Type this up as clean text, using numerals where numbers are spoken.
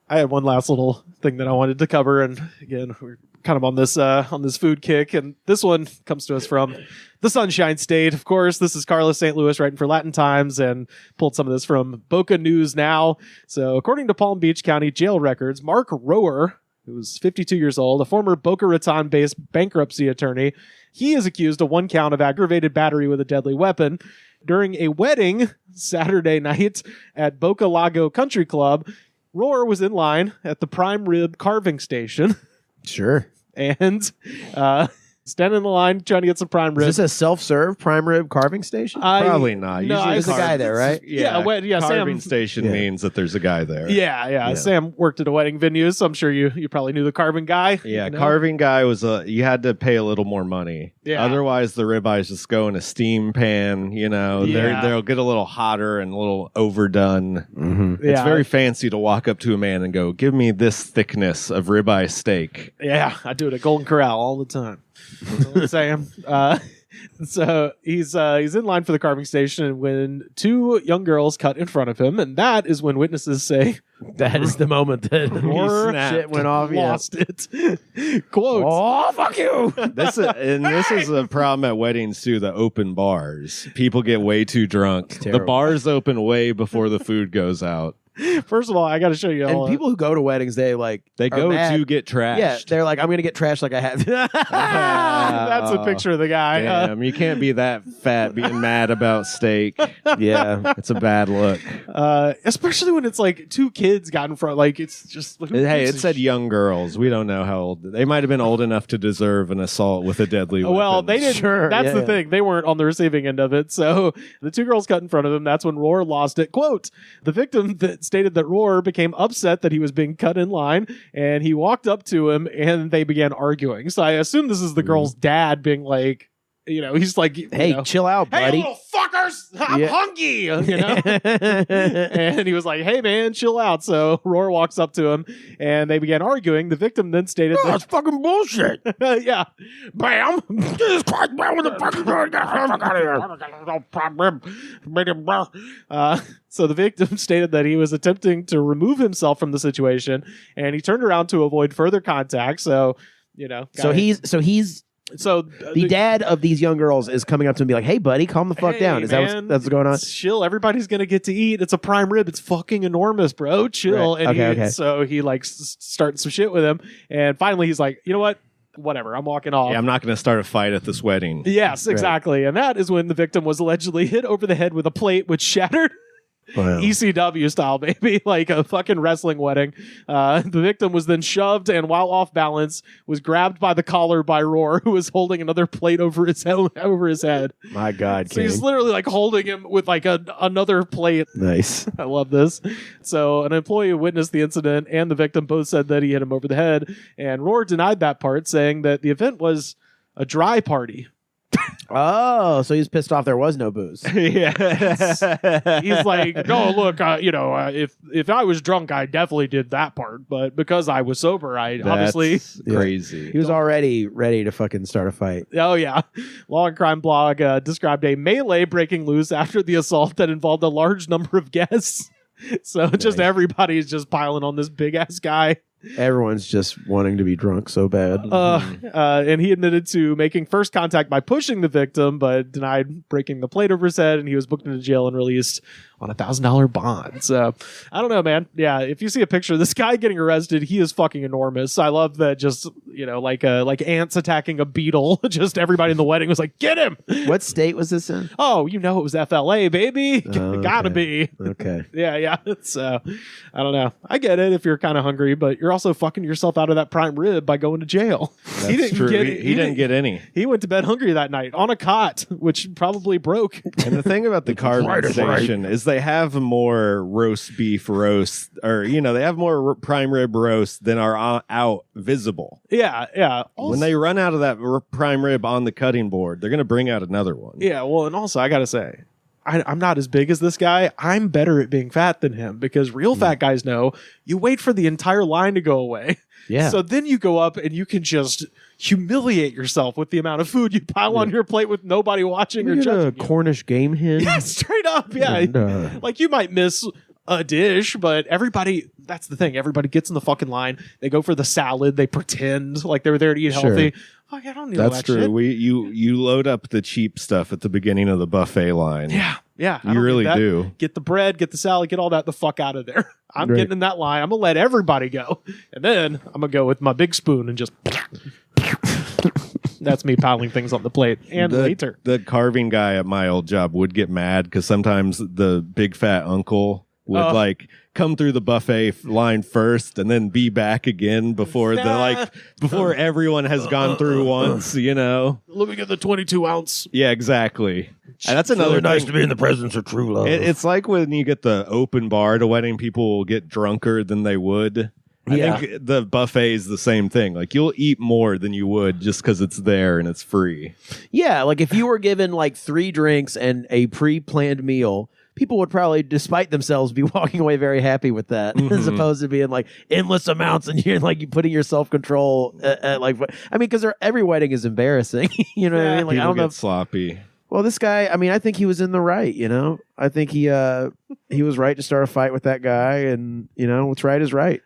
I had one last little thing that I wanted to cover, and again, we're kind of on this food kick, and this one comes to us from the Sunshine State. Of course, this is Carlos St. Louis writing for Latin Times, and pulled some of this from Boca News Now. So, according to Palm Beach County jail records, Mark Roher, who's 52 years old, a former Boca Raton-based bankruptcy attorney, he is accused of one count of aggravated battery with a deadly weapon during a wedding Saturday night at Boca Lago Country Club. Roher was in line at the prime rib carving station. Sure. And standing in the line trying to get some prime rib. Is this a self-serve prime rib carving station? Probably not. No, Usually there's a guy there, right? Carving Sam, station means that there's a guy there. Yeah. Sam worked at a wedding venue, so I'm sure you probably knew the carving guy. Yeah, you know? carving guy was you had to pay a little more money. Yeah. Otherwise, the ribeyes just go in a steam pan. You know, they'll get a little hotter and a little overdone. Mm-hmm. It's very fancy to walk up to a man and go, "Give me this thickness of ribeye steak." Yeah, I do it at Golden Corral all the time. That's what I'm saying. So he's in line for the carving station when two young girls cut in front of him, and that is when witnesses say That is the moment that Roher shit went off. Lost it. Quote. Oh, fuck you. This is a problem at weddings too. The open bars, people get way too drunk. The bars open way before the food goes out. First of all, I got to show you all. And people who go to weddings, they go mad. to get trashed. Yeah, they're like, I'm going to get trashed like I have. That's a picture of the guy. Damn, you can't be that fat being mad about steak. Yeah, it's a bad look. Especially when it's like two kids got in front. Like, it's just. Hey, it said young girls. We don't know how old. They might have been old enough to deserve an assault with a deadly weapon. Well, they didn't. Sure, that's the thing. They weren't on the receiving end of it. So the two girls cut in front of him. That's when Roher lost it. Quote, the victim stated that Roher became upset that he was being cut in line, and he walked up to him and they began arguing. So I assume this is the girl's dad being like, you know, he's like, hey, chill out, buddy. Hey, little fuckers, I'm hungry, you know? And he was like, hey, man, chill out. So Roher walks up to him and they began arguing. The victim then stated, that's fucking bullshit. Yeah. Bam. Jesus Christ, man, with the fucking get the fuck out of here. So the victim stated that he was attempting to remove himself from the situation, and he turned around to avoid further contact. So, you know. So the dad of these young girls is coming up to him and be like, hey, buddy, calm the fuck down. Is that what's going on? Chill. Everybody's going to get to eat. It's a prime rib. It's fucking enormous, bro. Chill. Right. And okay. So he like starting some shit with him. And finally he's like, you know what? Whatever. I'm walking off. Yeah, I'm not going to start a fight at this wedding. Yes, exactly. Right. And that is when the victim was allegedly hit over the head with a plate, which shattered. Wow. ECW style, baby, like a fucking wrestling wedding. The victim was then shoved and, while off balance, was grabbed by the collar by Roher, who was holding another plate over his head. My God, so he's literally like holding him with like another plate. Nice. I love this. So an employee who witnessed the incident and the victim both said that he hit him over the head, and Roher denied that part, saying that the event was a dry party. Oh, so he's pissed off there was no booze. Yeah. He's like, no, look, if I was drunk, I definitely did that part. But because I was sober, That's obviously... crazy. He was already ready to fucking start a fight. Oh, yeah. Law and Crime blog described a melee breaking loose after the assault that involved a large number of guests. So just everybody's just piling on this big-ass guy. Everyone's just wanting to be drunk so bad. And he admitted to making first contact by pushing the victim, but denied breaking the plate over his head, and he was booked into jail and released on $1,000 bond. So I don't know, man. Yeah, if you see a picture of this guy getting arrested, he is fucking enormous. I love that. Just, you know, like ants attacking a beetle. Just everybody in the wedding was like, get him. What state was this in? Oh, you know, it was FLA, baby. Gotta be. Okay. Yeah. So I don't know. I get it if you're kind of hungry, but you're also fucking yourself out of that prime rib by going to jail. That's true. He didn't get any. He went to bed hungry that night on a cot, which probably broke. And the thing about the carving station is they have more roast beef roast, or, you know, they have more prime rib roast than are out visible. Yeah. Also, when they run out of that prime rib on the cutting board, they're going to bring out another one. Yeah, well, and also I got to say, I'm not as big as this guy. I'm better at being fat than him, because real fat guys know you wait for the entire line to go away. Yeah. So then you go up and you can just humiliate yourself with the amount of food you pile on your plate with nobody watching or judging. A Cornish game hen. Yeah, straight up. Yeah. And, like you might miss a dish, but everybody, that's the thing. Everybody gets in the fucking line. They go for the salad. They pretend like they're there to eat healthy. Fuck, I don't need all That's that true. shit. You load up the cheap stuff at the beginning of the buffet line. Yeah. I You don't really need that. do. Get the bread, get the salad, get all that the fuck out of there. I'm Right. getting in that line. I'm going to let everybody go. And then I'm going to go with my big spoon and just... That's me piling things on the plate. And later. The carving guy at my old job would get mad because sometimes the big fat uncle would like come through the buffet line first and then be back again before before everyone has gone through once, you know. Let me get the 22 ounce. Yeah, exactly. And that's another nice thing. to be in the presence of true love. It's like when you get the open bar at a wedding, people will get drunker than they would. I think the buffet is the same thing. Like you'll eat more than you would just because it's there and it's free. Yeah, like if you were given like 3 drinks and a pre-planned meal, people would probably, despite themselves, be walking away very happy with that, as opposed to being like endless amounts and you're like you putting your self-control at like. I mean, because every wedding is embarrassing. You know what I mean? Like People I don't know. get sloppy. Well, this guy, I mean, I think he was in the right, you know? I think he was right to start a fight with that guy, and, you know, what's right is right.